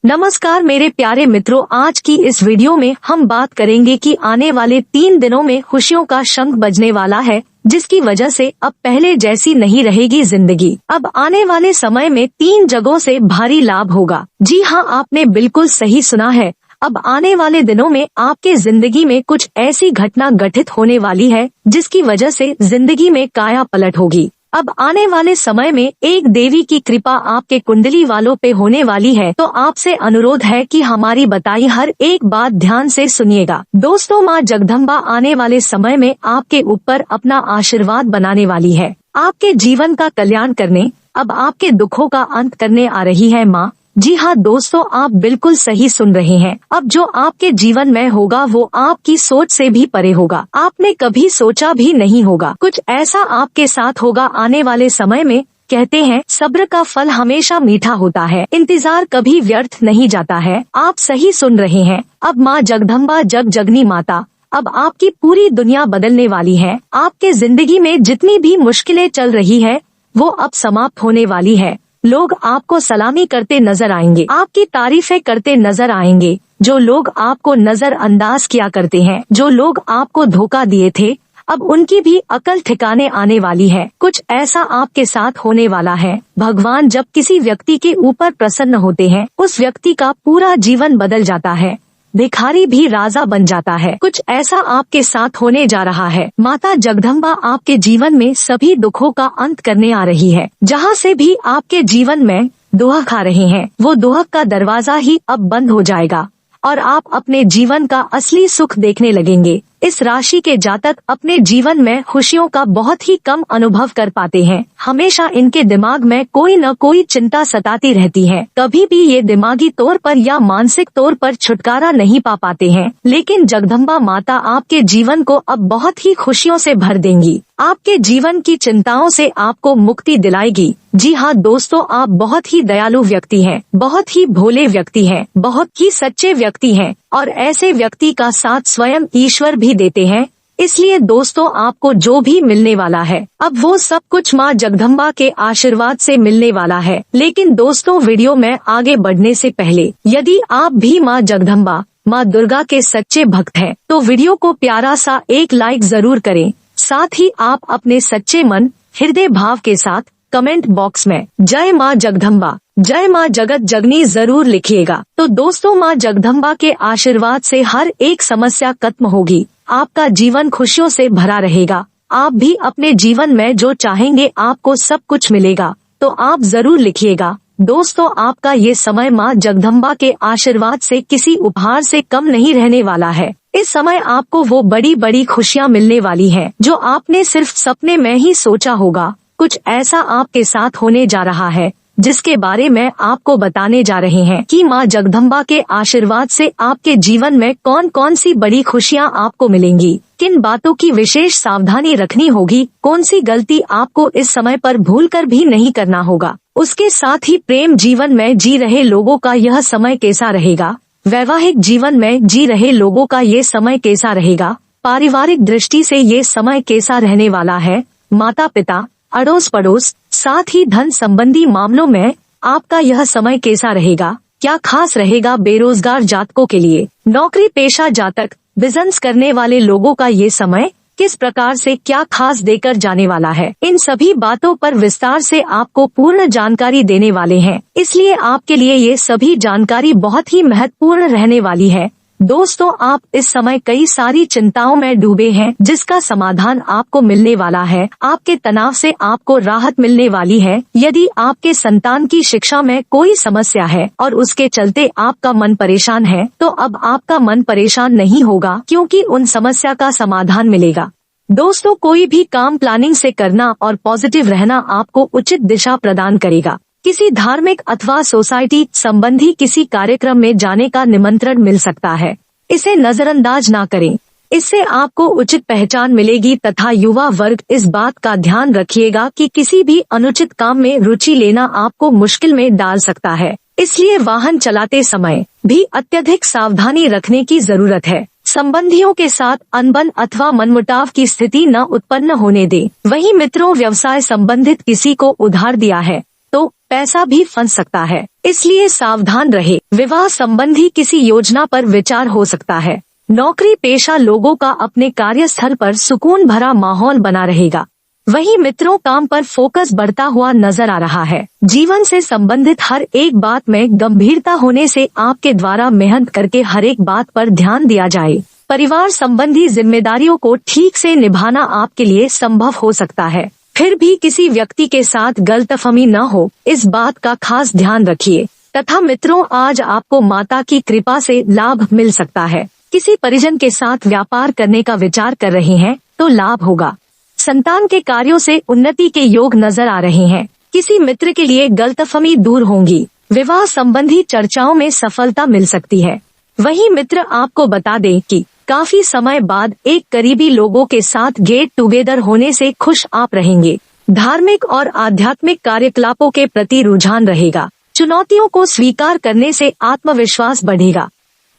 नमस्कार मेरे प्यारे मित्रों, आज की इस वीडियो में हम बात करेंगे कि आने वाले 3 दिनों में खुशियों का शंख बजने वाला है, जिसकी वजह से अब पहले जैसी नहीं रहेगी जिंदगी। अब आने वाले समय में 3 जगहों से भारी लाभ होगा। जी हाँ, आपने बिल्कुल सही सुना है। अब आने वाले दिनों में आपके जिंदगी में कुछ ऐसी घटना घटित होने वाली है जिसकी वजह से जिंदगी में काया पलट होगी। अब आने वाले समय में एक देवी की कृपा आपके कुंडली वालों पे होने वाली है, तो आपसे अनुरोध है कि हमारी बताई हर एक बात ध्यान से सुनिएगा। दोस्तों, माँ जगदम्बा आने वाले समय में आपके ऊपर अपना आशीर्वाद बनाने वाली है, आपके जीवन का कल्याण करने, अब आपके दुखों का अंत करने आ रही है माँ। जी हाँ दोस्तों, आप बिल्कुल सही सुन रहे हैं। अब जो आपके जीवन में होगा वो आपकी सोच से भी परे होगा, आपने कभी सोचा भी नहीं होगा। कुछ ऐसा आपके साथ होगा आने वाले समय में। कहते हैं सब्र का फल हमेशा मीठा होता है, इंतजार कभी व्यर्थ नहीं जाता है। आप सही सुन रहे हैं। अब माँ जगदम्बा जग जगनी माता अब आपकी पूरी दुनिया बदलने वाली है। आपके जिंदगी में जितनी भी मुश्किलें चल रही है वो अब समाप्त होने वाली है। लोग आपको सलामी करते नजर आएंगे, आपकी तारीफें करते नजर आएंगे। जो लोग आपको नजरअंदाज किया करते हैं, जो लोग आपको धोखा दिए थे, अब उनकी भी अकल ठिकाने आने वाली है। कुछ ऐसा आपके साथ होने वाला है। भगवान जब किसी व्यक्ति के ऊपर प्रसन्न होते हैं, उस व्यक्ति का पूरा जीवन बदल जाता है, भिखारी भी राजा बन जाता है। कुछ ऐसा आपके साथ होने जा रहा है। माता जगदम्बा आपके जीवन में सभी दुखों का अंत करने आ रही है। जहाँ से भी आपके जीवन में दुहक आ रहे हैं, वो दुहक का दरवाजा ही अब बंद हो जाएगा और आप अपने जीवन का असली सुख देखने लगेंगे। इस राशि के जातक अपने जीवन में खुशियों का बहुत ही कम अनुभव कर पाते हैं। हमेशा इनके दिमाग में कोई न कोई चिंता सताती रहती है। कभी भी ये दिमागी तौर पर या मानसिक तौर पर छुटकारा नहीं पा पाते हैं। लेकिन जगदम्बा माता आपके जीवन को अब बहुत ही खुशियों से भर देंगी, आपके जीवन की चिंताओं से आपको मुक्ति दिलाएगी। जी हाँ दोस्तों, आप बहुत ही दयालु व्यक्ति हैं, बहुत ही भोले व्यक्ति हैं, बहुत ही सच्चे व्यक्ति हैं और ऐसे व्यक्ति का साथ स्वयं ईश्वर भी देते हैं। इसलिए दोस्तों, आपको जो भी मिलने वाला है अब वो सब कुछ माँ जगदम्बा के आशीर्वाद से मिलने वाला है। लेकिन दोस्तों, वीडियो में आगे बढ़ने से पहले यदि आप भी माँ जगदम्बा माँ दुर्गा के सच्चे भक्त हैं तो वीडियो को प्यारा सा एक लाइक जरूर करें। साथ ही आप अपने सच्चे मन हृदय भाव के साथ कमेंट बॉक्स में जय माँ जगदम्बा, जय माँ जगत जगनी जरूर लिखिएगा। तो दोस्तों, माँ जगदम्बा के आशीर्वाद से हर एक समस्या खत्म होगी, आपका जीवन खुशियों से भरा रहेगा। आप भी अपने जीवन में जो चाहेंगे आपको सब कुछ मिलेगा। तो आप जरूर लिखिएगा। दोस्तों, आपका ये समय माँ जगदम्बा के आशीर्वाद से किसी उपहार से कम नहीं रहने वाला है। इस समय आपको वो बड़ी बड़ी खुशियाँ मिलने वाली हैं जो आपने सिर्फ सपने में ही सोचा होगा। कुछ ऐसा आपके साथ होने जा रहा है जिसके बारे में आपको बताने जा रहे हैं कि माँ जगदम्बा के आशीर्वाद से आपके जीवन में कौन कौन सी बड़ी खुशियाँ आपको मिलेंगी, किन बातों की विशेष सावधानी रखनी होगी, कौन सी गलती आपको इस समय पर भूलकर भी नहीं करना होगा। उसके साथ ही प्रेम जीवन में जी रहे लोगों का यह समय कैसा रहेगा, वैवाहिक जीवन में जी रहे लोगों का ये समय कैसा रहेगा, पारिवारिक दृष्टि से ये समय कैसा रहने वाला है, माता पिता, अड़ोस पड़ोस, साथ ही धन संबंधी मामलों में आपका यह समय कैसा रहेगा, क्या खास रहेगा बेरोजगार जातकों के लिए, नौकरी पेशा जातक, बिजनेस करने वाले लोगों का ये समय किस प्रकार से क्या खास देकर जाने वाला है। इन सभी बातों पर विस्तार से आपको पूर्ण जानकारी देने वाले हैं। इसलिए आपके लिए ये सभी जानकारी बहुत ही महत्वपूर्ण रहने वाली है। दोस्तों, आप इस समय कई सारी चिंताओं में डूबे हैं जिसका समाधान आपको मिलने वाला है। आपके तनाव से आपको राहत मिलने वाली है। यदि आपके संतान की शिक्षा में कोई समस्या है और उसके चलते आपका मन परेशान है, तो अब आपका मन परेशान नहीं होगा क्योंकि उन समस्या का समाधान मिलेगा। दोस्तों, कोई भी काम प्लानिंग से करना और पॉजिटिव रहना आपको उचित दिशा प्रदान करेगा। किसी धार्मिक अथवा सोसाइटी संबंधी किसी कार्यक्रम में जाने का निमंत्रण मिल सकता है, इसे नजरअंदाज ना करें, इससे आपको उचित पहचान मिलेगी। तथा युवा वर्ग इस बात का ध्यान रखिएगा कि किसी भी अनुचित काम में रुचि लेना आपको मुश्किल में डाल सकता है। इसलिए वाहन चलाते समय भी अत्यधिक सावधानी रखने की जरूरत है। संबंधियों के साथ अनबन अथवा मनमुटाव की स्थिति न उत्पन्न होने दे। वहीं मित्रों, व्यवसाय संबंधित किसी को उधार दिया है तो पैसा भी फंस सकता है, इसलिए सावधान रहे। विवाह संबंधी किसी योजना पर विचार हो सकता है। नौकरी पेशा लोगों का अपने कार्यस्थल पर सुकून भरा माहौल बना रहेगा। वहीं मित्रों, काम पर फोकस बढ़ता हुआ नजर आ रहा है। जीवन से संबंधित हर एक बात में गंभीरता होने से आपके द्वारा मेहनत करके हर एक बात पर ध्यान दिया जाए। परिवार संबंधी जिम्मेदारियों को ठीक से निभाना आपके लिए संभव हो सकता है। फिर भी किसी व्यक्ति के साथ गलतफहमी न हो, इस बात का खास ध्यान रखिए। तथा मित्रों, आज आपको माता की कृपा से लाभ मिल सकता है। किसी परिजन के साथ व्यापार करने का विचार कर रहे हैं तो लाभ होगा। संतान के कार्यों से उन्नति के योग नजर आ रहे हैं। किसी मित्र के लिए गलतफहमी दूर होंगी। विवाह संबंधी चर्चाओं में सफलता मिल सकती है। वहीं मित्र, आपको बता दें कि काफी समय बाद एक करीबी लोगों के साथ गेट टुगेदर होने से खुश आप रहेंगे। धार्मिक और आध्यात्मिक कार्यकलापों के प्रति रुझान रहेगा। चुनौतियों को स्वीकार करने से आत्मविश्वास बढ़ेगा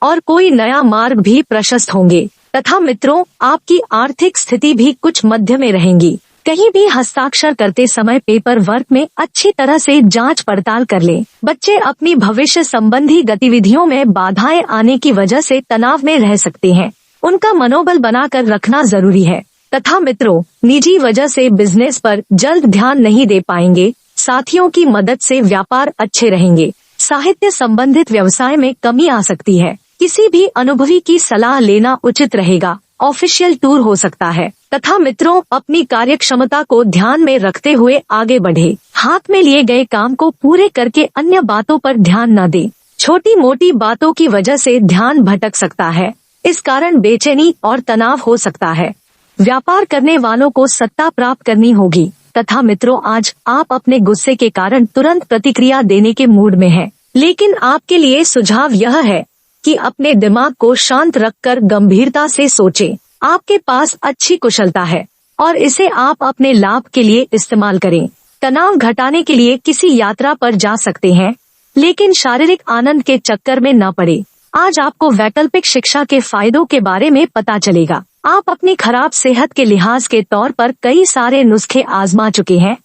और कोई नया मार्ग भी प्रशस्त होंगे। तथा मित्रों, आपकी आर्थिक स्थिति भी कुछ मध्य में रहेंगी। कहीं भी हस्ताक्षर करते समय पेपर वर्क में अच्छी तरह से जांच पड़ताल कर लें। बच्चे अपनी भविष्य संबंधी गतिविधियों में बाधाएं आने की वजह से तनाव में रह सकते हैं। उनका मनोबल बनाकर रखना जरूरी है। तथा मित्रों, निजी वजह से बिजनेस पर जल्द ध्यान नहीं दे पाएंगे। साथियों की मदद से व्यापार अच्छे रहेंगे। साहित्य संबंधित व्यवसाय में कमी आ सकती है। किसी भी अनुभवी की सलाह लेना उचित रहेगा। ऑफिशियल टूर हो सकता है। तथा मित्रों, अपनी कार्यक्षमता को ध्यान में रखते हुए आगे बढ़े। हाथ में लिए गए काम को पूरे करके अन्य बातों पर ध्यान न दें। छोटी मोटी बातों की वजह से ध्यान भटक सकता है। इस कारण बेचैनी और तनाव हो सकता है। व्यापार करने वालों को सत्ता प्राप्त करनी होगी। तथा मित्रों, आज आप अपने गुस्से के कारण तुरंत प्रतिक्रिया देने के मूड में हैं। लेकिन आपके लिए सुझाव यह है कि अपने दिमाग को शांत रखकर गंभीरता से सोचें। आपके पास अच्छी कुशलता है और इसे आप अपने लाभ के लिए इस्तेमाल करें। तनाव घटाने के लिए किसी यात्रा पर जा सकते हैं, लेकिन शारीरिक आनंद के चक्कर में न पड़े। आज आपको वैकल्पिक शिक्षा के फायदों के बारे में पता चलेगा। आप अपनी खराब सेहत के लिहाज के तौर पर कई सारे नुस्खे आजमा चुके हैं,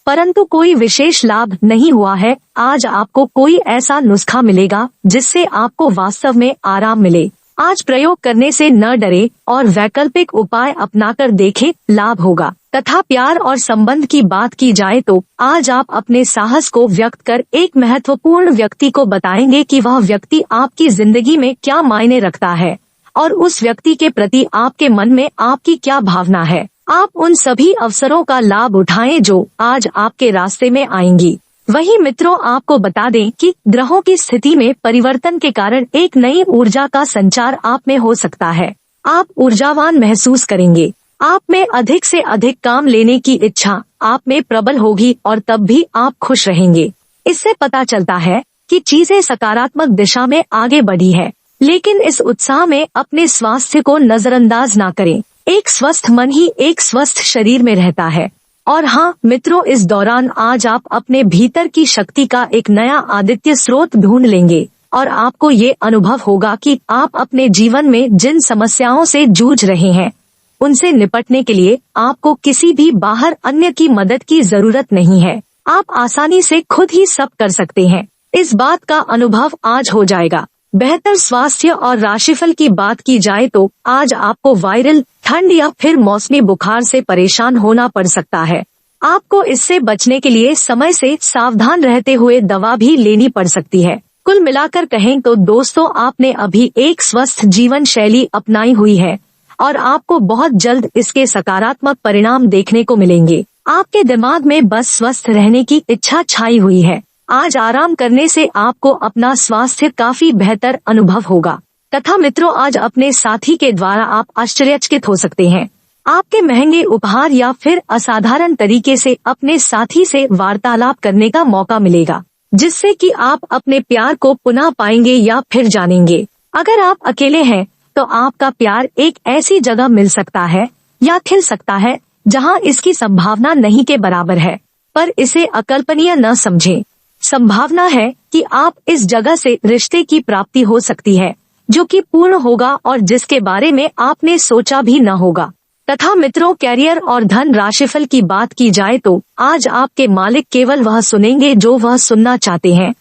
परंतु कोई विशेष लाभ नहीं हुआ है। आज आपको कोई ऐसा नुस्खा मिलेगा जिससे आपको वास्तव में आराम मिले। आज प्रयोग करने से न डरे और वैकल्पिक उपाय अपनाकर देखें, लाभ होगा। तथा प्यार और संबंध की बात की जाए तो आज आप अपने साहस को व्यक्त कर एक महत्वपूर्ण व्यक्ति को बताएंगे कि वह व्यक्ति आपकी जिंदगी में क्या मायने रखता है और उस व्यक्ति के प्रति आपके मन में आपकी क्या भावना है। आप उन सभी अवसरों का लाभ उठाएं जो आज आपके रास्ते में आएंगी। वहीं मित्रों, आपको बता दें कि ग्रहों की स्थिति में परिवर्तन के कारण एक नई ऊर्जा का संचार आप में हो सकता है। आप ऊर्जावान महसूस करेंगे। आप में अधिक से अधिक काम लेने की इच्छा आप में प्रबल होगी और तब भी आप खुश रहेंगे। इससे पता चलता है कि चीजें सकारात्मक दिशा में आगे बढ़ी है। लेकिन इस उत्साह में अपने स्वास्थ्य को नजरअंदाज न करें। एक स्वस्थ मन ही एक स्वस्थ शरीर में रहता है। और हाँ मित्रों, इस दौरान आज आप अपने भीतर की शक्ति का एक नया आदित्य स्रोत ढूंढ लेंगे और आपको ये अनुभव होगा कि आप अपने जीवन में जिन समस्याओं से जूझ रहे हैं, उनसे निपटने के लिए आपको किसी भी बाहर अन्य की मदद की जरूरत नहीं है। आप आसानी से खुद ही सब कर सकते हैं। इस बात का अनुभव आज हो जाएगा। बेहतर स्वास्थ्य और राशिफल की बात की जाए तो आज आपको वायरल, ठंड या फिर मौसमी बुखार से परेशान होना पड़ सकता है। आपको इससे बचने के लिए समय से सावधान रहते हुए दवा भी लेनी पड़ सकती है। कुल मिलाकर कहें तो दोस्तों, आपने अभी एक स्वस्थ जीवन शैली अपनाई हुई है और आपको बहुत जल्द इसके सकारात्मक परिणाम देखने को मिलेंगे। आपके दिमाग में बस स्वस्थ रहने की इच्छा छाई हुई है। आज आराम करने से आपको अपना स्वास्थ्य काफी बेहतर अनुभव होगा। तथा मित्रों, आज अपने साथी के द्वारा आप आश्चर्यचकित हो सकते हैं। आपके महंगे उपहार या फिर असाधारण तरीके से अपने साथी से वार्तालाप करने का मौका मिलेगा, जिससे कि आप अपने प्यार को पुनः पाएंगे या फिर जानेंगे। अगर आप अकेले हैं तो आपका प्यार एक ऐसी जगह मिल सकता है या खिल सकता है जहां इसकी संभावना नहीं के बराबर है, पर इसे अकल्पनीय न समझें। संभावना है कि आप इस जगह से रिश्ते की प्राप्ति हो सकती है जो कि पूर्ण होगा और जिसके बारे में आपने सोचा भी न होगा। तथा मित्रों, कैरियर और धन राशिफल की बात की जाए तो आज आपके मालिक केवल वह सुनेंगे जो वह सुनना चाहते हैं,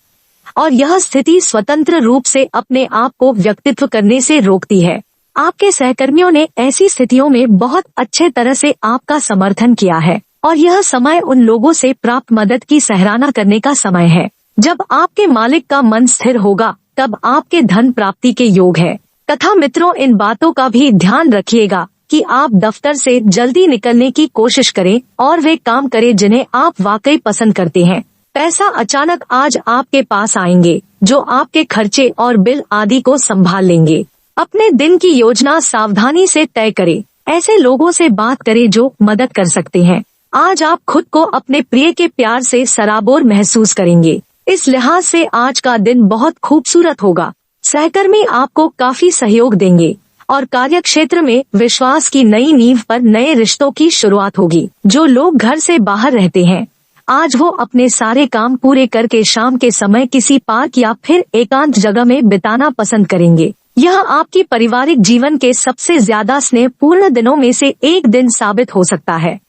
और यह स्थिति स्वतंत्र रूप से अपने आप को व्यक्तित्व करने से रोकती है। आपके सहकर्मियों ने ऐसी स्थितियों में बहुत अच्छे तरह से आपका समर्थन किया है, और यह समय उन लोगों से प्राप्त मदद की सराहना करने का समय है। जब आपके मालिक का मन स्थिर होगा तब आपके धन प्राप्ति के योग है। तथा मित्रों, इन बातों का भी ध्यान रखिएगा कि आप दफ्तर से जल्दी निकलने की कोशिश करें और वे काम करें जिन्हें आप वाकई पसंद करते हैं। पैसा अचानक आज आपके पास आएंगे जो आपके खर्चे और बिल आदि को संभाल लेंगे। अपने दिन की योजना सावधानी से तय करें। ऐसे लोगों से बात करें जो मदद कर सकते हैं। आज आप खुद को अपने प्रिय के प्यार से सराबोर महसूस करेंगे। इस लिहाज से आज का दिन बहुत खूबसूरत होगा। सहकर्मी आपको काफी सहयोग देंगे और कार्यक्षेत्र में विश्वास की नई नींव पर नए रिश्तों की शुरुआत होगी। जो लोग घर से बाहर रहते हैं, आज वो अपने सारे काम पूरे करके शाम के समय किसी पार्क या फिर एकांत जगह में बिताना पसंद करेंगे। यह आपकी पारिवारिक जीवन के सबसे ज्यादा स्नेहपूर्ण दिनों में से एक दिन साबित हो सकता है।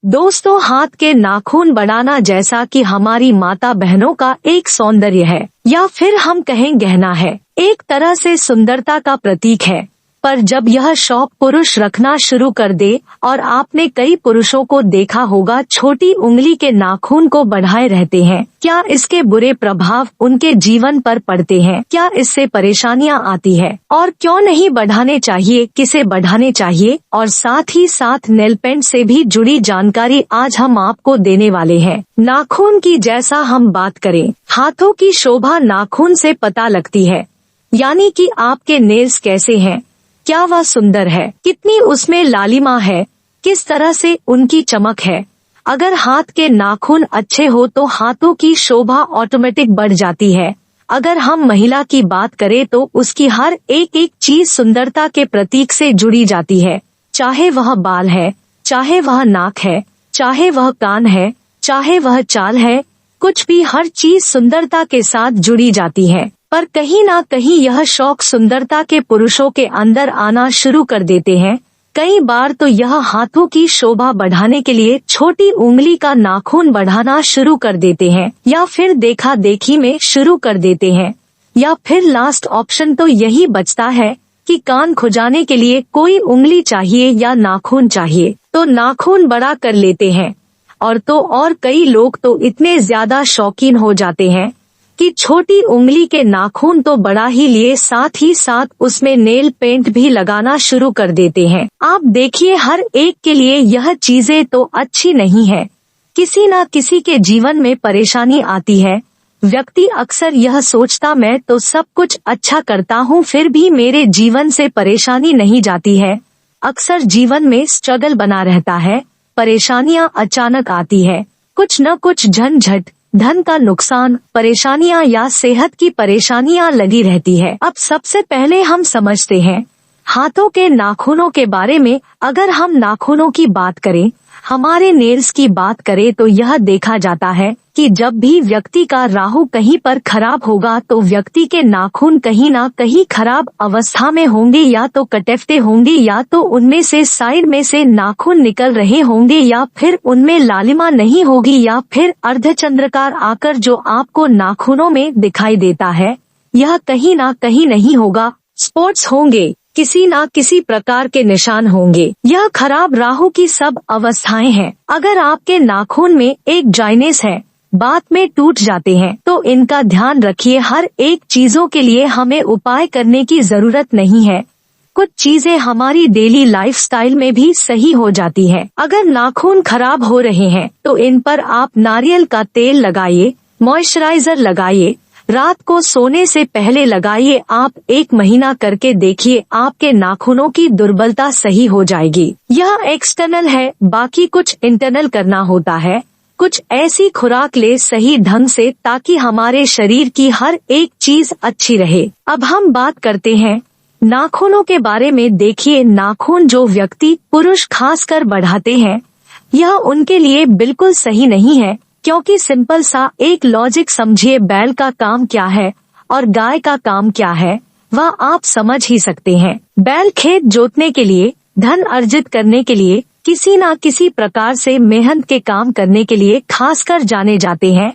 दोस्तों, हाथ के नाखून बढ़ाना जैसा कि हमारी माता बहनों का एक सौंदर्य है, या फिर हम कहें गहना है, एक तरह से सुंदरता का प्रतीक है। पर जब यह शौक पुरुष रखना शुरू कर दे, और आपने कई पुरुषों को देखा होगा छोटी उंगली के नाखून को बढ़ाए रहते हैं, क्या इसके बुरे प्रभाव उनके जीवन पर पड़ते हैं? क्या इससे परेशानियां आती है? और क्यों नहीं बढ़ाने चाहिए, किसे बढ़ाने चाहिए? और साथ ही साथ नेल पेंट से भी जुड़ी जानकारी आज हम आपको देने वाले हैं। नाखून की जैसा हम बात करें, हाथों की शोभा नाखून से पता लगती है, यानी कि आपके नेल्स कैसे हैं, क्या वह सुंदर है, कितनी उसमें लालिमा है, किस तरह से उनकी चमक है। अगर हाथ के नाखून अच्छे हो तो हाथों की शोभा ऑटोमेटिक बढ़ जाती है। अगर हम महिला की बात करें तो उसकी हर एक चीज सुंदरता के प्रतीक से जुड़ी जाती है, चाहे वह बाल है, चाहे वह नाक है, चाहे वह कान है, चाहे वह चाल है, कुछ भी, हर चीज सुंदरता के साथ जुड़ी जाती है। पर कहीं ना कहीं यह शौक सुंदरता के पुरुषों के अंदर आना शुरू कर देते हैं। कई बार तो यह हाथों की शोभा बढ़ाने के लिए छोटी उंगली का नाखून बढ़ाना शुरू कर देते हैं, या फिर देखा देखी में शुरू कर देते हैं, या फिर लास्ट ऑप्शन तो यही बचता है कि कान खुजाने के लिए कोई उंगली चाहिए या नाखून चाहिए, तो नाखून बड़ा कर लेते हैं। और कई लोग तो इतने ज्यादा शौकीन हो जाते हैं कि छोटी उंगली के नाखून तो बढ़ा ही लिए, साथ ही साथ उसमें नेल पेंट भी लगाना शुरू कर देते हैं। आप देखिए, हर एक के लिए यह चीजें तो अच्छी नहीं है, किसी न किसी के जीवन में परेशानी आती है। व्यक्ति अक्सर यह सोचता, मैं तो सब कुछ अच्छा करता हूँ फिर भी मेरे जीवन से परेशानी नहीं जाती है। अक्सर जीवन में स्ट्रगल बना रहता है, परेशानियां अचानक आती है, कुछ न कुछ झंझट, धन का नुकसान, परेशानियां या सेहत की परेशानियां लगी रहती है। अब सबसे पहले हम समझते हैं हाथों के नाखूनों के बारे में। अगर हम नाखूनों की बात करें, हमारे नेल्स की बात करें, तो यह देखा जाता है कि जब भी व्यक्ति का राहु कहीं पर खराब होगा तो व्यक्ति के नाखून कहीं ना कहीं खराब अवस्था में होंगे, या तो कटेफते होंगे, या तो उनमें से साइड में से नाखून निकल रहे होंगे, या फिर उनमें लालिमा नहीं होगी, या फिर अर्धचंद्राकार आकर जो आपको नाखूनों में दिखाई देता है यह कहीं ना कहीं नहीं होगा। स्पॉट्स होंगे, किसी ना किसी प्रकार के निशान होंगे। यह खराब राहु की सब अवस्थाएं हैं। अगर आपके नाखून में एक ड्राइनेस है, बाद में टूट जाते हैं, तो इनका ध्यान रखिए। हर एक चीजों के लिए हमें उपाय करने की जरूरत नहीं है, कुछ चीजें हमारी डेली लाइफस्टाइल में भी सही हो जाती है। अगर नाखून खराब हो रहे हैं तो इन पर आप नारियल का तेल लगाइए, मॉइस्चराइजर लगाइए, रात को सोने से पहले लगाइए। आप 1 महीना करके देखिए, आपके नाखूनों की दुर्बलता सही हो जाएगी। यह एक्सटर्नल है, बाकी कुछ इंटरनल करना होता है। कुछ ऐसी खुराक ले सही ढंग से ताकि हमारे शरीर की हर एक चीज अच्छी रहे। अब हम बात करते हैं नाखूनों के बारे में। देखिए, नाखून जो व्यक्ति पुरुष खासकर बढ़ाते हैं, यह उनके लिए बिल्कुल सही नहीं है, क्योंकि सिंपल सा एक लॉजिक समझिए। बैल का काम क्या है और गाय का काम क्या है, वह आप समझ ही सकते हैं। बैल खेत जोतने के लिए, धन अर्जित करने के लिए, किसी न किसी प्रकार से मेहनत के काम करने के लिए खासकर जाने जाते हैं।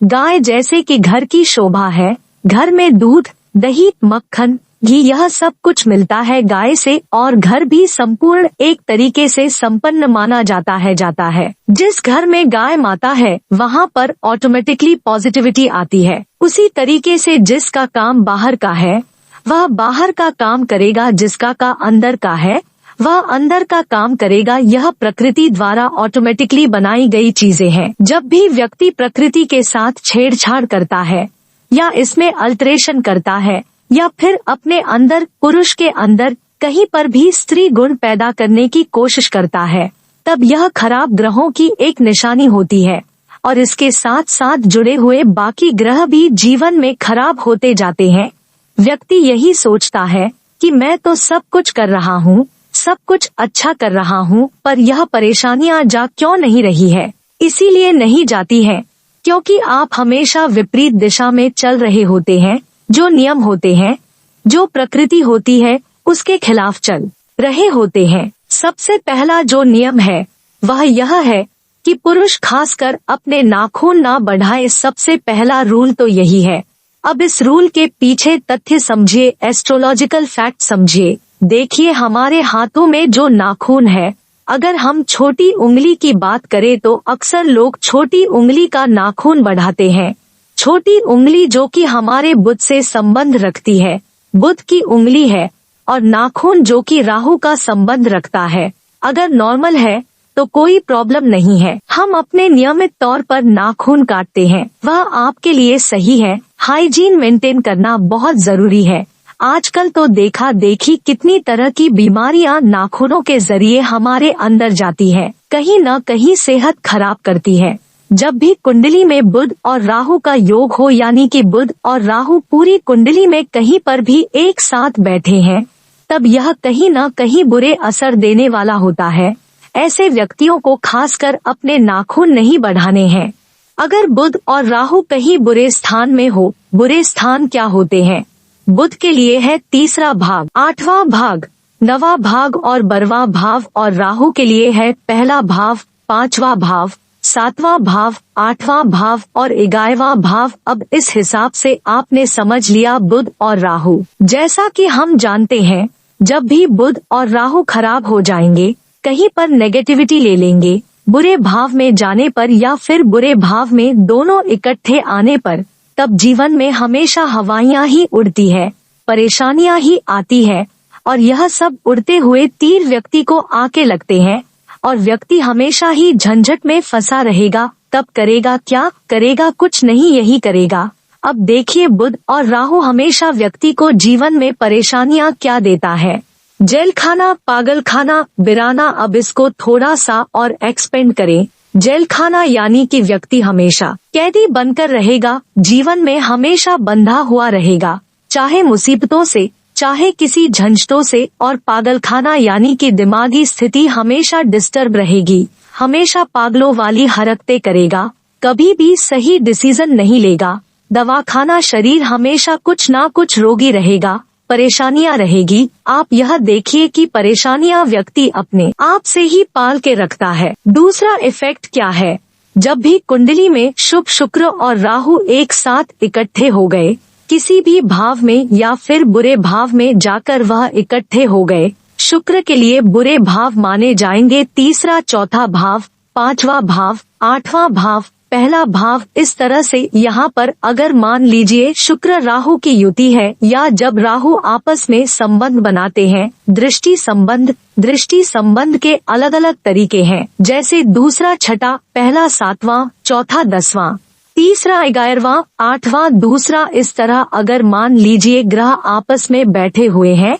गाय जैसे कि घर की शोभा है। घर में दूध, दही, मक्खन, घी यह सब कुछ मिलता है गाय से, और घर भी संपूर्ण एक तरीके से संपन्न माना जाता है। जिस घर में गाय माता है वहाँ पर ऑटोमेटिकली पॉजिटिविटी आती है। उसी तरीके से जिसका काम बाहर का है वह बाहर का काम करेगा, जिसका का अंदर का है वह अंदर का काम करेगा। यह प्रकृति द्वारा ऑटोमेटिकली बनाई गई चीजें हैं। जब भी व्यक्ति प्रकृति के साथ छेड़छाड़ करता है या इसमें अल्टरेशन करता है या फिर अपने अंदर, पुरुष के अंदर कहीं पर भी स्त्री गुण पैदा करने की कोशिश करता है, तब यह खराब ग्रहों की एक निशानी होती है और इसके साथ साथ जुड़े हुए बाकी ग्रह भी जीवन में खराब होते जाते हैं। व्यक्ति यही सोचता है कि मैं तो सब कुछ कर रहा हूँ, सब कुछ अच्छा कर रहा हूँ, पर यह परेशानियाँ जा क्यों नहीं रही है? इसीलिए नहीं जाती है क्योंकि आप हमेशा विपरीत दिशा में चल रहे होते हैं। जो नियम होते हैं, जो प्रकृति होती है, उसके खिलाफ चल रहे होते हैं। सबसे पहला जो नियम है वह यह है कि पुरुष खासकर अपने नाखून ना बढ़ाए। सबसे पहला रूल तो यही है। अब इस रूल के पीछे तथ्य समझिए, एस्ट्रोलॉजिकल फैक्ट समझिए। देखिए, हमारे हाथों में जो नाखून है, अगर हम छोटी उंगली की बात करें तो अक्सर लोग छोटी उंगली का नाखून बढ़ाते हैं। छोटी उंगली जो कि हमारे बुध से संबंध रखती है, बुध की उंगली है, और नाखून जो कि राहु का संबंध रखता है। अगर नॉर्मल है तो कोई प्रॉब्लम नहीं है। हम अपने नियमित तौर पर नाखून काटते हैं, वह आपके लिए सही है। हाइजीन मेंटेन करना बहुत जरूरी है। आजकल तो देखा देखी कितनी तरह की बीमारियां नाखूनों के जरिए हमारे अंदर जाती है, कहीं न कहीं सेहत खराब करती है। जब भी कुंडली में बुध और राहु का योग हो, यानी कि बुध और राहु पूरी कुंडली में कहीं पर भी एक साथ बैठे हैं, तब यह कहीं न कहीं बुरे असर देने वाला होता है। ऐसे व्यक्तियों को खासकर अपने नाखून नहीं बढ़ाने हैं। अगर बुध और राहु कहीं बुरे स्थान में हो, बुरे स्थान क्या होते हैं? बुध के लिए है तीसरा भाग, 8वां भाग, 9वां भाग और 12वां भाव, और राहु के लिए है पहला भाव, 5वां भाव, 7वां भाव, 8वां भाव और 11वां भाव। अब इस हिसाब से आपने समझ लिया बुध और राहु। जैसा कि हम जानते हैं, जब भी बुध और राहु खराब हो जाएंगे, कहीं पर नेगेटिविटी ले लेंगे, बुरे भाव में जाने पर या फिर बुरे भाव में दोनों इकट्ठे आने पर, तब जीवन में हमेशा हवाइयां ही उड़ती है, परेशानियां ही आती है, और यह सब उड़ते हुए तीर व्यक्ति को आके लगते हैं और व्यक्ति हमेशा ही झंझट में फंसा रहेगा। तब करेगा क्या? करेगा कुछ नहीं, यही करेगा। अब देखिए, बुध और राहु हमेशा व्यक्ति को जीवन में परेशानियां क्या देता है? जेल खाना, पागल खाना, बिराना। अब इसको थोड़ा सा और एक्सपेंड करें। जेल खाना यानी कि व्यक्ति हमेशा कैदी बनकर रहेगा, जीवन में हमेशा बंधा हुआ रहेगा, चाहे मुसीबतों से, चाहे किसी झंझटों से। और पागल खाना यानी कि दिमागी स्थिति हमेशा डिस्टर्ब रहेगी, हमेशा पागलों वाली हरकतें करेगा, कभी भी सही डिसीजन नहीं लेगा। दवाखाना, शरीर हमेशा कुछ ना कुछ रोगी रहेगा, परेशानियां रहेगी। आप यह देखिए कि परेशानियां व्यक्ति अपने आप से ही पाल के रखता है। दूसरा इफेक्ट क्या है? जब भी कुंडली में शुभ शुक्र और राहु एक साथ इकट्ठे हो गए, किसी भी भाव में या फिर बुरे भाव में जाकर वह इकट्ठे हो गए, शुक्र के लिए बुरे भाव माने जाएंगे तीसरा, चौथा भाव, 5वां भाव, 8वां भाव, पहला भाव। इस तरह से यहाँ पर अगर मान लीजिए शुक्र राहु की युति है, या जब राहु आपस में संबंध बनाते हैं, दृष्टि संबंध के अलग अलग तरीके हैं, जैसे दूसरा छठा, पहला 7वां, चौथा 10वां, तीसरा 11वां, 8वां दूसरा। इस तरह अगर मान लीजिए ग्रह आपस में बैठे हुए हैं,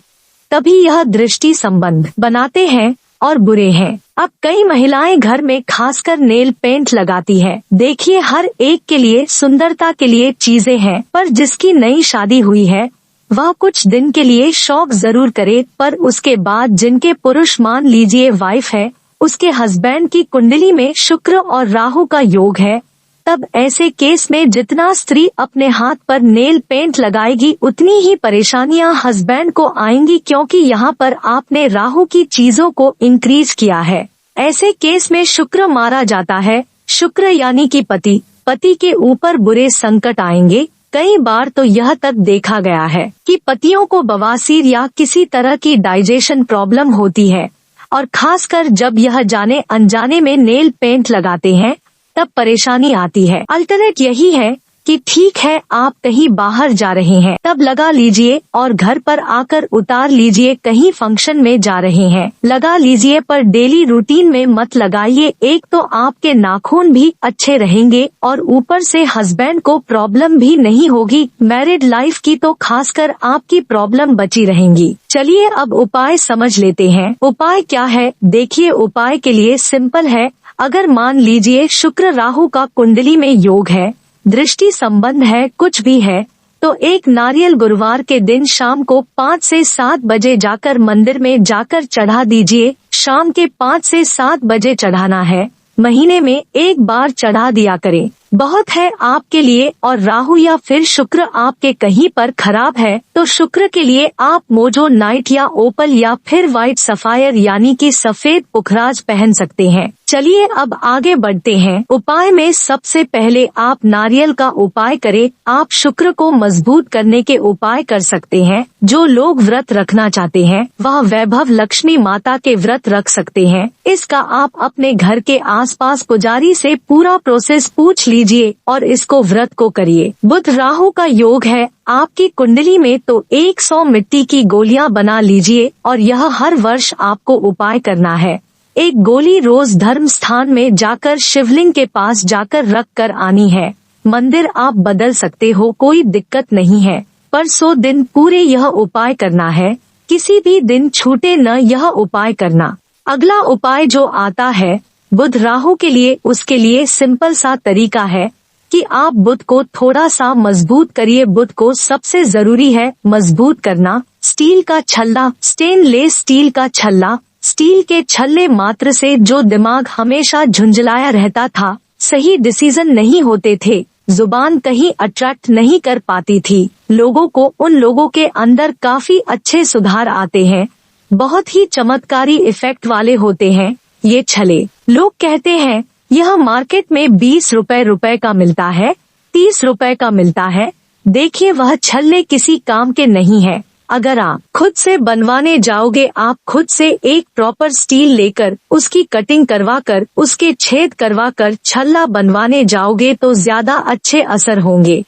तभी यह दृष्टि संबंध बनाते हैं और बुरे हैं। अब कई महिलाएं घर में खासकर नेल पेंट लगाती है। देखिए, हर एक के लिए सुंदरता के लिए चीजें हैं, पर जिसकी नई शादी हुई है वह कुछ दिन के लिए शौक जरूर करे, पर उसके बाद जिनके पुरुष, मान लीजिए वाइफ है, उसके हस्बैंड की कुंडली में शुक्र और राहु का योग है, तब ऐसे केस में जितना स्त्री अपने हाथ पर नेल पेंट लगाएगी उतनी ही परेशानियां हस्बैंड को आएंगी, क्योंकि यहाँ पर आपने राहु की चीजों को इंक्रीज किया है। ऐसे केस में शुक्र मारा जाता है। शुक्र यानी कि पति के ऊपर बुरे संकट आएंगे। कई बार तो यह तक देखा गया है कि पतियों को बवासीर या किसी तरह की डाइजेशन प्रॉब्लम होती है, और खासकर जब यह जाने अनजाने में नेल पेंट लगाते हैं तब परेशानी आती है। अल्टरनेट यही है कि ठीक है, आप कहीं बाहर जा रहे हैं तब लगा लीजिए और घर पर आकर उतार लीजिए। कहीं फंक्शन में जा रहे हैं लगा लीजिए, पर डेली रूटीन में मत लगाइए। एक तो आपके नाखून भी अच्छे रहेंगे और ऊपर से हस्बैंड को प्रॉब्लम भी नहीं होगी। मैरिड लाइफ की तो खासकर आपकी प्रॉब्लम बची रहेंगी। चलिए अब उपाय समझ लेते हैं। उपाय क्या है? देखिए, उपाय के लिए सिंपल है। अगर मान लीजिए शुक्र राहु का कुंडली में योग है, दृष्टि संबंध है, कुछ भी है, तो एक नारियल गुरुवार के दिन शाम को 5 से 7 बजे जाकर मंदिर में जाकर चढ़ा दीजिए। शाम के 5 से 7 बजे चढ़ाना है। महीने में एक बार चढ़ा दिया करें, बहुत है आपके लिए। और राहु या फिर शुक्र आपके कहीं पर खराब है तो शुक्र के लिए आप मोजो नाइट या ओपल या फिर व्हाइट सफायर यानी कि सफेद पुखराज पहन सकते हैं। चलिए अब आगे बढ़ते हैं। उपाय में सबसे पहले आप नारियल का उपाय करें। आप शुक्र को मजबूत करने के उपाय कर सकते हैं। जो लोग व्रत रखना चाहते हैं वह वैभव लक्ष्मी माता के व्रत रख सकते हैं। इसका आप अपने घर के आसपास पुजारी से पूरा प्रोसेस पूछ लीजिए और इसको व्रत को करिए। बुध राहु का योग है आपकी कुंडली में, तो 100 मिट्टी की गोलियां बना लीजिए और यह हर वर्ष आपको उपाय करना है। एक गोली रोज धर्म स्थान में जाकर शिवलिंग के पास जाकर रख कर आनी है। मंदिर आप बदल सकते हो, कोई दिक्कत नहीं है, पर 100 दिन पूरे यह उपाय करना है। किसी भी दिन छूटे न यह उपाय करना। अगला उपाय जो आता है बुध राहु के लिए, उसके लिए सिंपल सा तरीका है कि आप बुध को थोड़ा सा मजबूत करिए। बुध को सबसे जरूरी है मजबूत करना। स्टील का छल्ला, स्टेनलेस स्टील का छल्ला, स्टील के छल्ले मात्र से जो दिमाग हमेशा झुंझलाया रहता था, सही डिसीजन नहीं होते थे, जुबान कहीं अट्रैक्ट नहीं कर पाती थी लोगों को, उन लोगों के अंदर काफी अच्छे सुधार आते हैं। बहुत ही चमत्कारी इफेक्ट वाले होते हैं ये छल्ले। लोग कहते हैं यह मार्केट में 20 रुपए का मिलता है, 30 रुपए का मिलता है। देखिए, वह छल्ले किसी काम के नहीं है। अगर आप खुद से बनवाने जाओगे, आप खुद से एक प्रॉपर स्टील लेकर उसकी कटिंग करवाकर उसके छेद करवाकर छल्ला बनवाने जाओगे तो ज्यादा अच्छे असर होंगे।